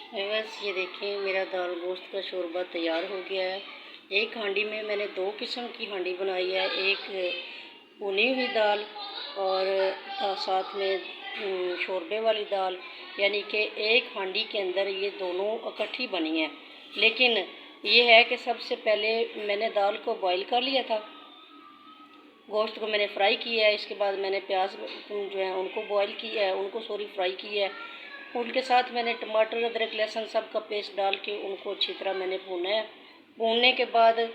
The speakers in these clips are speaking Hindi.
बस ये देखें, मेरा दाल गोश्त का शोरबा तैयार हो गया है। एक हांडी में मैंने दो किस्म की हांडी बनाई है, एक भुनी हुई दाल और साथ में शोरबे वाली दाल, यानी कि एक हांडी के अंदर ये दोनों इकट्ठी बनी है। लेकिन ये है कि सबसे पहले मैंने दाल को बॉईल कर लिया था, गोश्त को मैंने फ्राई किया है, इसके बाद मैंने प्याज जो है उनको बॉईल किया है, फ्राई किया है। उनके साथ मैंने टमाटर, अदरक, लहसुन सब का पेस्ट डाल के उनको अच्छी तरह मैंने भूना है। भूनने के बाद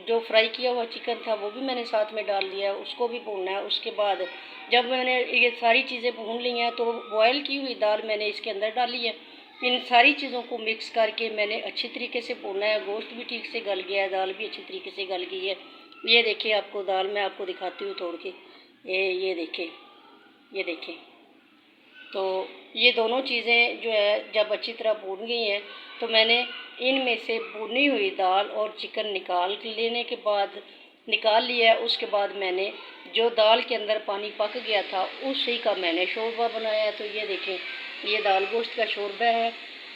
जो फ्राई किया हुआ चिकन था वो भी मैंने साथ में डाल दिया है, उसको भी भूनना है। उसके बाद जब मैंने ये सारी चीज़ें भून ली हैं तो बॉयल की हुई दाल मैंने इसके अंदर डाली है। इन सारी चीज़ों को मिक्स करके मैंने अच्छी तरीके से भूना है। गोश्त भी ठीक से गल गया है, दाल भी अच्छी तरीके से गल गई है। ये देखिए, आपको दाल मैं आपको दिखाती हूँ तोड़ के। ये देखें, ये देखें। तो ये दोनों चीज़ें जो है जब अच्छी तरह भून गई हैं तो मैंने इनमें से भुनी हुई दाल और चिकन निकाल लिया है। उसके बाद मैंने जो दाल के अंदर पानी पक गया था उसी का मैंने शोरबा बनाया है। तो ये देखें, ये दाल गोश्त का शोरबा है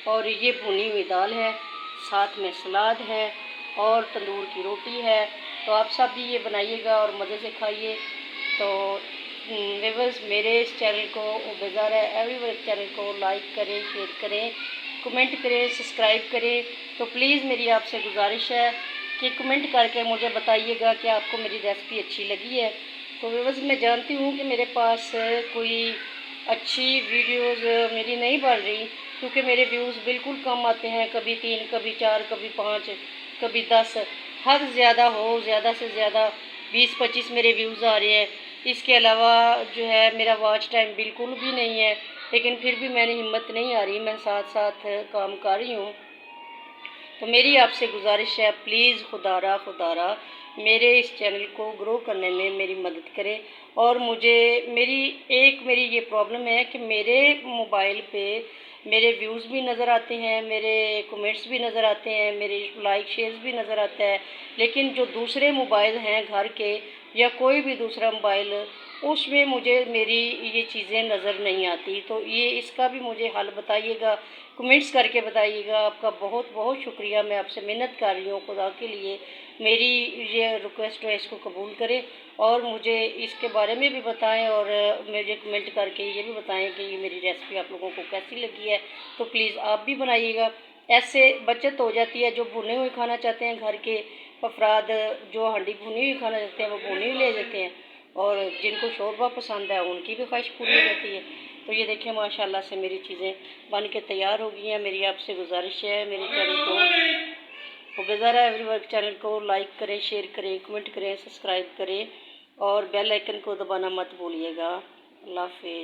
और ये भुनी हुई दाल है, साथ में सलाद है और तंदूर की रोटी है। तो आप सब भी ये बनाइएगा और मज़े से खाइए। तो व्यूअर्स, मेरे इस चैनल को बेज़ारा एवरीवर्क चैनल को लाइक करें, शेयर करें, कमेंट करें, सब्सक्राइब करें। तो प्लीज़ मेरी आपसे गुजारिश है कि कमेंट करके मुझे बताइएगा कि आपको मेरी रेसिपी अच्छी लगी है। तो व्यूअर्स, मैं जानती हूँ कि मेरे पास कोई अच्छी वीडियोज़ मेरी नहीं बन रही, क्योंकि मेरे व्यूज़ बिल्कुल कम आते हैं, कभी 3, कभी 4, कभी 5, कभी 10। हद ज़्यादा हो, ज़्यादा से ज़्यादा 20-25 मेरे व्यूज़ आ रहे हैं। इसके अलावा जो है मेरा वॉच टाइम बिल्कुल भी नहीं है, लेकिन फिर भी मैंने हिम्मत नहीं आ रही, मैं साथ साथ काम कर रही हूँ। तो मेरी आपसे गुजारिश है, प्लीज़ खुदारा मेरे इस चैनल को ग्रो करने में मेरी मदद करें। और मेरी ये प्रॉब्लम है कि मेरे मोबाइल पे मेरे व्यूज़ भी नज़र आते हैं, मेरे कमेंट्स भी नज़र आते हैं, मेरे लाइक शेयर्स भी नज़र आता है, लेकिन जो दूसरे मोबाइल हैं घर के या कोई भी दूसरा मोबाइल, उसमें मुझे मेरी ये चीज़ें नज़र नहीं आती। तो ये इसका भी मुझे हल बताइएगा, कमेंट्स करके बताइएगा। आपका बहुत बहुत शुक्रिया। मैं आपसे मिन्नत कर रही हूँ, खुदा के लिए मेरी ये रिक्वेस्ट है, इसको कबूल करें और मुझे इसके बारे में भी बताएं और मुझे कमेंट करके ये भी बताएं कि ये मेरी रेसिपी आप लोगों को कैसी लगी है। तो प्लीज़ आप भी बनाइएगा, ऐसे बचत हो जाती है। जो भुने हुए खाना चाहते हैं घर के अफराद, जो हांडी भुनी हुई खाना चाहते हैं वो भुनी हुई ले जाते हैं, और जिनको शोरबा पसंद है उनकी भी ख्वाहिश पूरी हो जाती है। तो ये देखिए, माशाल्लाह से मेरी चीज़ें बन के तैयार हो गई हैं। मेरी आपसे गुजारिश है, मेरे चैनल को बेज़ारा एवरीवर्क चैनल को लाइक करें, शेयर करें, कमेंट करें, सब्सक्राइब करें और बेल आइकन को दबाना मत भूलिएगा। अल्लाह हाफ़िज़।